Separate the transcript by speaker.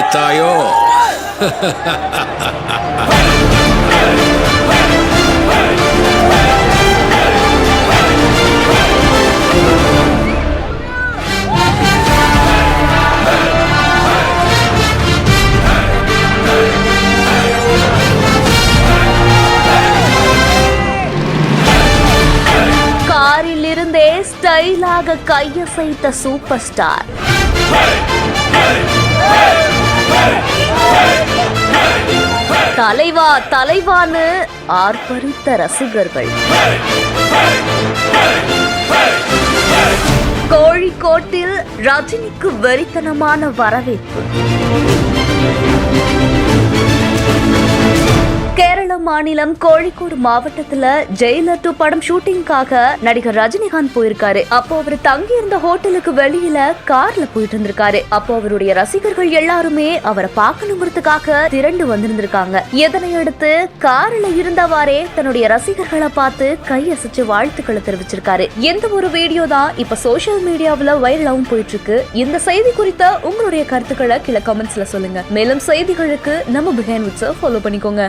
Speaker 1: நினைத்தாயோ?
Speaker 2: காரிலிருந்தே ஸ்டைலாக கையசைத்த super star. தலைவா தலைவான்னு ஆர்ப்பரித்த ரசிகர்கள். கோழிக்கோட்டில் ரஜினிக்கு வெறித்தனமான வரவேற்பு. கேரள மாநிலம் கோழிக்கோடு மாவட்டத்துல ஜெயிலர் 2 படம் ஷூட்டிங்காக நடிகர் ரஜினிகாந்த் போயிருக்காரு. அப்போ அவர் தங்கி இருந்த ஹோட்டலுக்கு வெளியில கார்ல போயிட்டு இருந்திருக்காரு. அப்போ அவருடைய ரசிகர்கள் எல்லாருமே அவரை பார்க்கணுங்கிறதுக்காக திரண்டு வந்திருந்திருக்காங்க. இதனையடுத்து கார்ல இருந்தவாறே தன்னுடைய ரசிகர்களை பார்த்து கையசைச்சு வாழ்த்துக்களை தெரிவிச்சிருக்காரு. எந்த ஒரு வீடியோ தான் இப்ப சோசியல் மீடியாவுல வைரலாவும் போயிட்டு இருக்கு. இந்த செய்தி குறித்த உங்களுடைய கருத்துக்களை கீழே கமெண்ட்ஸ்ல சொல்லுங்க. மேலும் செய்திகளுக்கு நம்ம பிஹைண்ட் விட்ஸை ஃபாலோ பண்ணிக்கோங்க.